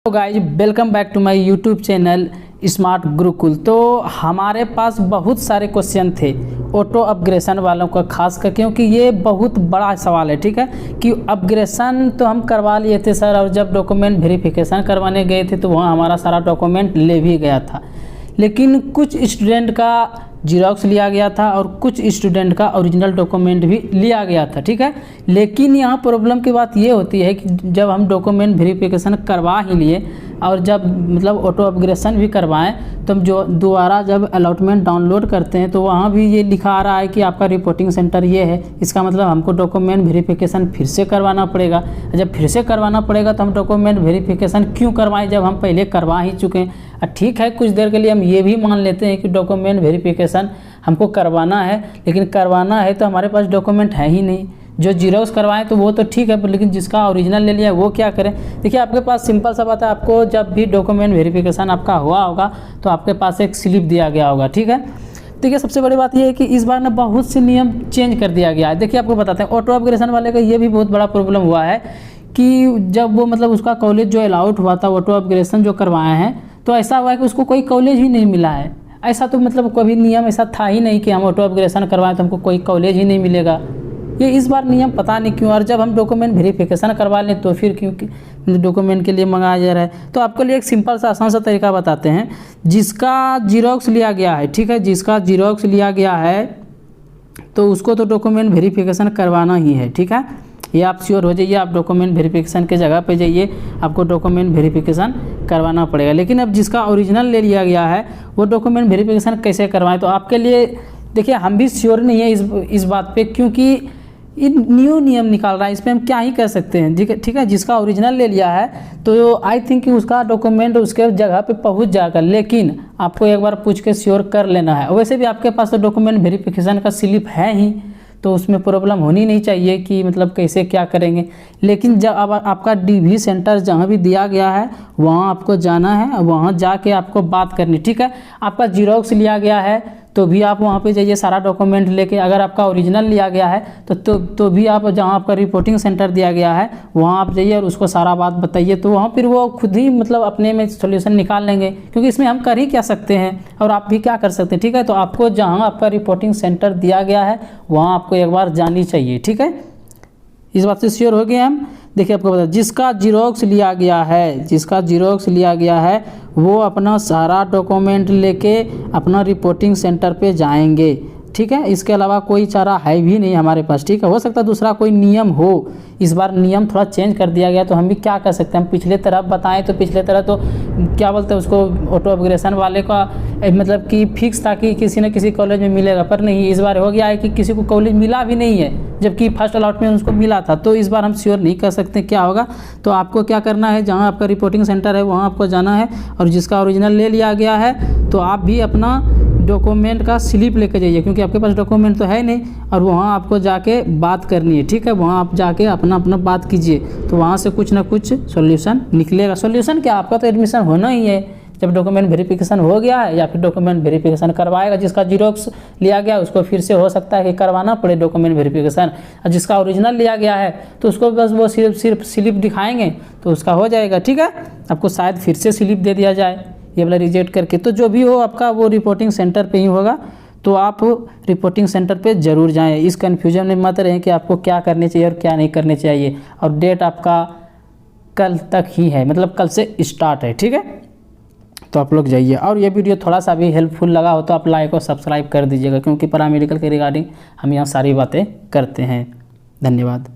तो guys welcome back to my YouTube channel Smart Gurukul. तो हमारे पास बहुत सारे क्वेश्चन थे ऑटो अपग्रेशन वालों का, खास कर क्योंकि ये बहुत बड़ा सवाल है। ठीक है कि अपग्रेशन तो हम करवा लिए थे सर, और जब डॉक्यूमेंट वेरिफिकेशन करवाने गए थे तो वहाँ हमारा सारा डॉक्यूमेंट ले भी गया था, लेकिन कुछ स्टूडेंट का जीरोक्स लिया गया था और कुछ स्टूडेंट का ओरिजिनल डॉक्यूमेंट भी लिया गया था। ठीक है, लेकिन यहाँ प्रॉब्लम की बात ये होती है कि जब हम डॉक्यूमेंट वेरिफिकेशन करवा ही लिए और जब मतलब ऑटो अपग्रेशन भी करवाएं तो हम जो दोबारा जब अलॉटमेंट डाउनलोड करते हैं तो वहाँ भी ये लिखा आ रहा है कि आपका रिपोर्टिंग सेंटर ये है। इसका मतलब हमको डॉक्यूमेंट वेरिफिकेशन फिर से करवाना पड़ेगा। जब फिर से करवाना पड़ेगा तो हम डॉक्यूमेंट वेरिफिकेशन क्यों करवाएं जब हम पहले करवा ही चुके हैं। ठीक है, कुछ देर के लिए हम ये भी मान लेते हैं कि डॉक्यूमेंट वेरिफिकेशन हमको करवाना है, लेकिन करवाना है तो हमारे पास डॉक्यूमेंट है ही नहीं। जो जीरोक्स करवाएं तो वो तो ठीक है, लेकिन जिसका ओरिजिनल ले लिया वो क्या करें। देखिए आपके पास सिंपल सा बात है, आपको जब भी डॉक्यूमेंट वेरिफिकेशन आपका हुआ होगा तो आपके पास एक स्लिप दिया गया होगा। ठीक है, देखिए सबसे बड़ी बात ये है कि इस बार ना बहुत से नियम चेंज कर दिया गया है। देखिए आपको बताते हैं, ऑटो अपग्रेशन वाले का ये भी बहुत बड़ा प्रॉब्लम हुआ है कि जब वो मतलब उसका कॉलेज जो अलाउड हुआ था ऑटो अपग्रेशन जो करवाए हैं, तो ऐसा हुआ है कि उसको कोई कॉलेज ही नहीं मिला है। ऐसा तो मतलब कभी नियम ऐसा था ही नहीं कि हम ऑटो अपग्रेशन करवाएं तो हमको कोई कॉलेज ही नहीं मिलेगा। ये इस बार नियम पता नहीं क्यों, और जब हम डॉक्यूमेंट वेरिफिकेशन करवा लें तो फिर क्यों डॉक्यूमेंट के लिए मंगाया जा रहा है। तो आपके लिए एक सिंपल सा आसान सा तरीका बताते हैं। जिसका जीरोक्स लिया गया है, ठीक है, जिसका जीरोक्स लिया गया है तो उसको तो डॉक्यूमेंट वेरिफिकेशन करवाना ही है। ठीक है, ये आप श्योर हो जाइए, आप डॉक्यूमेंट वेरिफिकेशन के जगह पे जाइए, आपको डॉक्यूमेंट वेरिफिकेशन करवाना पड़ेगा। लेकिन अब जिसका ओरिजिनल ले लिया गया है वो डॉक्यूमेंट वेरिफिकेशन कैसे करवाएं, तो आपके लिए देखिए हम भी श्योर नहीं है इस बात पे, क्योंकि न्यू नियम निकाल रहा है, इस पर हम क्या ही कर सकते हैं। ठीक है, जिसका ओरिजिनल ले लिया है तो आई थिंक कि उसका डॉक्यूमेंट उसके जगह पे पहुंच जाएगा, लेकिन आपको एक बार पूछ के श्योर कर लेना है। वैसे भी आपके पास तो डॉक्यूमेंट वेरिफिकेशन का स्लिप है ही, तो उसमें प्रॉब्लम होनी नहीं चाहिए कि मतलब कैसे क्या करेंगे। लेकिन जब अब आपका डीवी सेंटर जहाँ भी दिया गया है वहाँ आपको जाना है, वहाँ जाके आपको बात करनी। ठीक है, आपका जीरोक्स लिया गया है तो भी आप वहाँ पे जाइए सारा डॉक्यूमेंट लेके। अगर आपका ओरिजिनल लिया गया है तो भी आप जहाँ आपका रिपोर्टिंग सेंटर दिया गया है वहाँ आप जाइए और उसको सारा बात बताइए, तो वहाँ फिर वो खुद ही मतलब अपने में सॉल्यूशन निकाल लेंगे, क्योंकि इसमें हम कर ही क्या सकते हैं और आप भी क्या कर सकते हैं। ठीक है, तो आपको जहाँ आपका रिपोर्टिंग सेंटर दिया गया है वहाँ आपको एक बार जानी चाहिए। ठीक है, इस बात से श्योर हो गए हम। देखिए आपको बता, जिसका जीरोक्स लिया गया है, जिसका जीरोक्स लिया गया है वो अपना सारा डॉक्यूमेंट लेके अपना रिपोर्टिंग सेंटर पे जाएंगे। ठीक है, इसके अलावा कोई चारा है भी नहीं हमारे पास। ठीक है, हो सकता है दूसरा कोई नियम हो, इस बार नियम थोड़ा चेंज कर दिया गया तो हम भी क्या कर सकते हैं। हम पिछले तरह बताएं तो पिछले तरह तो क्या बोलते हैं उसको, ऑटो अपग्रेशन वाले का मतलब कि फिक्स था कि किसी न किसी कॉलेज में मिलेगा, पर नहीं, इस बार हो गया है कि किसी को कॉलेज मिला भी नहीं है, जबकि फर्स्ट अलॉटमेंट उसको मिला था। तो इस बार हम श्योर नहीं कर सकते क्या होगा। तो आपको क्या करना है, जहाँ आपका रिपोर्टिंग सेंटर है वहाँ आपको जाना है, और जिसका ओरिजिनल ले लिया गया है तो आप भी अपना डॉक्यूमेंट का स्लिप लेकर जाइए, क्योंकि आपके पास डॉक्यूमेंट तो है नहीं, और वहाँ आपको जाके बात करनी है। ठीक है, वहाँ आप जाके अपना बात कीजिए, तो वहाँ से कुछ ना कुछ सॉल्यूशन निकलेगा। सॉल्यूशन क्या, आपका तो एडमिशन होना ही है जब डॉक्यूमेंट वेरिफिकेशन हो गया है, या फिर डॉक्यूमेंट वेरिफिकेशन करवाएगा। जिसका जीरोक्स लिया गया उसको फिर से हो सकता है कि करवाना पड़े डॉक्यूमेंट वेरिफिकेशन, और जिसका ओरिजिनल लिया गया है तो उसको बस वो सिर्फ स्लिप दिखाएंगे तो उसका हो जाएगा। ठीक है, आपको शायद फिर से स्लिप दे दिया जाए ये वाला रिजेक्ट करके। तो जो भी हो आपका वो रिपोर्टिंग सेंटर पे ही होगा, तो आप रिपोर्टिंग सेंटर पे ज़रूर जाएं। इस कन्फ्यूजन में मत रहें कि आपको क्या करने चाहिए और क्या नहीं करने चाहिए। और डेट आपका कल तक ही है, मतलब कल से स्टार्ट है। ठीक है, तो आप लोग जाइए। और ये वीडियो थोड़ा सा भी हेल्पफुल लगा हो तो आप लाइक और सब्सक्राइब कर दीजिएगा, क्योंकि पैरामेडिकल के रिगार्डिंग हम यहाँ सारी बातें करते हैं। धन्यवाद।